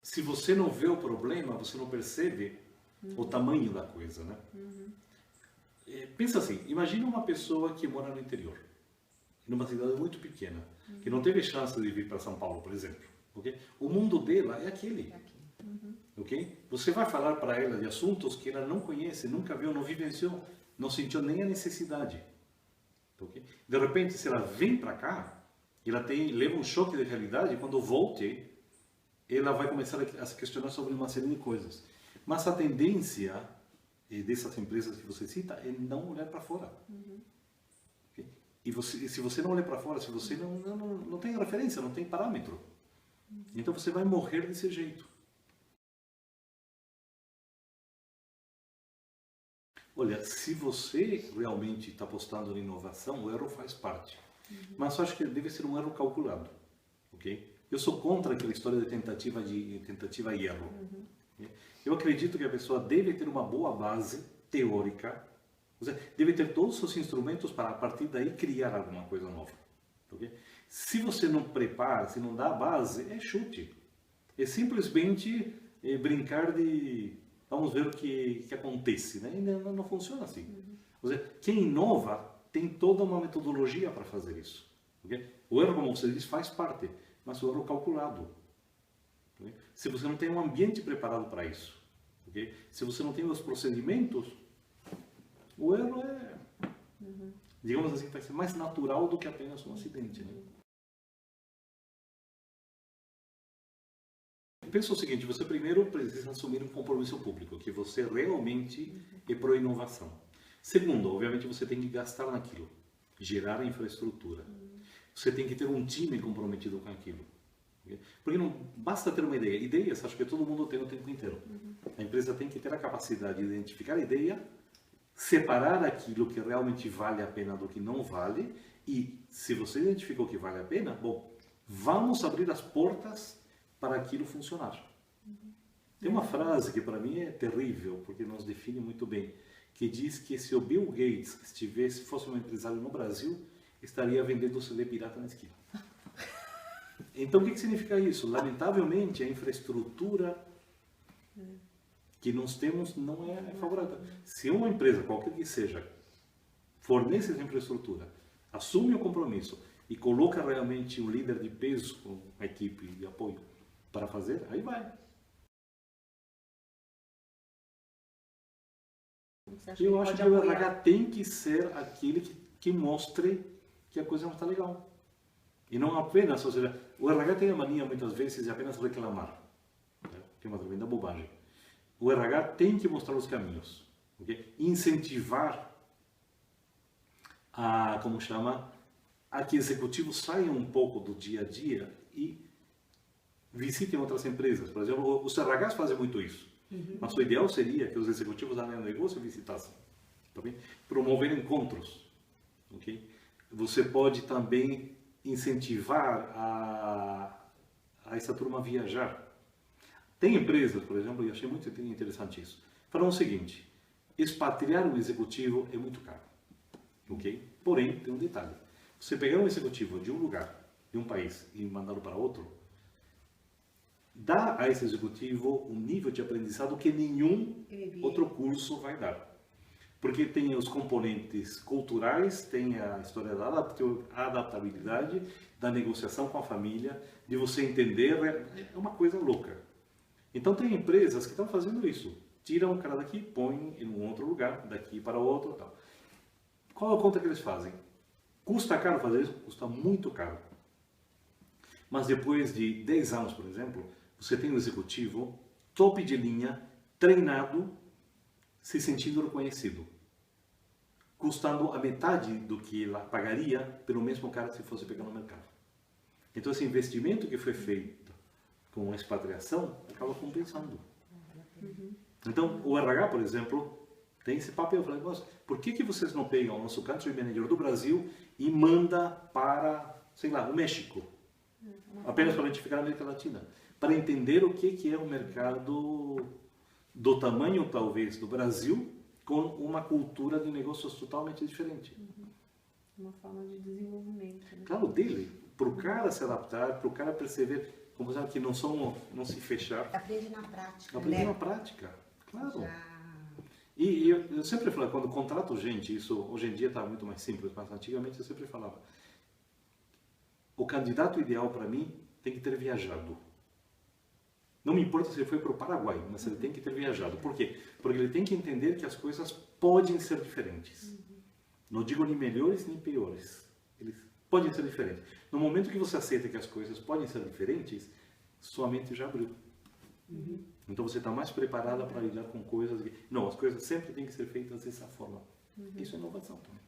Se você não vê o problema, você não percebe o tamanho da coisa, né? Pensa assim, imagina uma pessoa que mora no interior, numa cidade muito pequena, que não teve chance de vir para São Paulo, por exemplo. Okay? O mundo dela é aquele. Okay? Você vai falar para ela de assuntos que ela não conhece, nunca viu, não vivenciou, não sentiu nem a necessidade. Okay? De repente, se ela vem para cá, ela leva um choque de realidade, quando volte, ela vai começar a se questionar sobre uma série de coisas. Mas a tendência dessas empresas que você cita é não olhar para fora. Okay? E se você não olhar para fora, se você não tem referência, não tem parâmetro, então você vai morrer desse jeito. Olha, se você realmente está apostando em inovação, o erro faz parte. Mas eu acho que deve ser um erro calculado. Okay? Eu sou contra aquela história de tentativa e erro. Okay? Eu acredito que a pessoa deve ter uma boa base teórica, ou seja, deve ter todos os instrumentos para, a partir daí, criar alguma coisa nova. Okay? Se você não prepara, se não dá a base, é chute. É simplesmente brincar de vamos ver o que acontece. Né? E não funciona assim. Ou seja, quem inova tem toda uma metodologia para fazer isso. Okay? O erro, como você diz, faz parte, mas o erro calculado. Okay? Se você não tem um ambiente preparado para isso, okay? Se você não tem os procedimentos, o erro é, digamos assim, vai ser mais natural do que apenas um acidente. Né? Pensa o seguinte, você primeiro precisa assumir um compromisso público, que você realmente é pró-inovação. Segundo, obviamente você tem que gastar naquilo, gerar infraestrutura. Você tem que ter um time comprometido com aquilo. Porque não basta ter uma ideia. Ideias, acho que todo mundo tem o tempo inteiro. A empresa tem que ter a capacidade de identificar a ideia, separar aquilo que realmente vale a pena do que não vale, e se você identificou que vale a pena, bom, vamos abrir as portas para aquilo funcionar. Tem uma frase que para mim é terrível, porque nos define muito bem, que diz que se o Bill Gates fosse um empresário no Brasil, estaria vendendo CD pirata na esquina. Então o que significa isso? Lamentavelmente a infraestrutura que nós temos não é favorável. Se uma empresa, qualquer que seja, fornece essa infraestrutura, assume o compromisso e coloca realmente um líder de peso com a equipe de apoio para fazer, aí vai. Eu acho que o RH tem que ser aquele que mostre que a coisa não está legal. E não apenas, ou seja, o RH tem a mania muitas vezes de apenas reclamar, que é uma tremenda bobagem. O RH tem que mostrar os caminhos, okay? Incentivar a que executivos saiam um pouco do dia a dia e visitem outras empresas. Por exemplo, os RHs fazem muito isso. Mas o ideal seria que os executivos da área de negócio visitassem. Tá bem? Promover encontros. Okay? Você pode também incentivar a essa turma a viajar. Tem empresas, por exemplo, e achei muito interessante isso, falam o seguinte: expatriar um executivo é muito caro. Okay? Porém, tem um detalhe. Você pegar um executivo de um lugar, de um país, e mandá-lo para outro, dá a esse executivo um nível de aprendizado que nenhum outro curso vai dar. Porque tem os componentes culturais, tem a história da adaptabilidade, da negociação com a família, de você entender, é uma coisa louca. Então tem empresas que estão fazendo isso. Tiram o cara daqui, põem em um outro lugar, daqui para outro. Tal. Qual a conta que eles fazem? Custa caro fazer isso? Custa muito caro. Mas depois de 10 anos, por exemplo, você tem um executivo top de linha, treinado, se sentindo reconhecido, custando a metade do que ela pagaria pelo mesmo cara se fosse pegar no mercado. Então esse investimento que foi feito com a expatriação acaba compensando. Então o RH, por exemplo, tem esse papel. Eu falei, nossa, por que vocês não pegam o nosso country manager do Brasil e manda para, sei lá, o México? Apenas para identificar a América Latina. Para entender o que é o mercado do tamanho, talvez, do Brasil, com uma cultura de negócios totalmente diferente. Uma forma de desenvolvimento. Né? Claro, dele. Para o cara se adaptar, para o cara perceber, composição que não se fechar. Aprende na prática. Aprende na prática, claro. Já. E eu sempre falo, quando contrato gente, isso hoje em dia está muito mais simples, mas antigamente eu sempre falava, o candidato ideal para mim tem que ter viajado. Não me importa se ele foi para o Paraguai, mas ele tem que ter viajado. Por quê? Porque ele tem que entender que as coisas podem ser diferentes. Não digo nem melhores nem piores. Eles podem ser diferentes. No momento que você aceita que as coisas podem ser diferentes, sua mente já abriu. Então você está mais preparada para lidar com coisas. Não, as coisas sempre têm que ser feitas dessa forma. Isso é inovação também.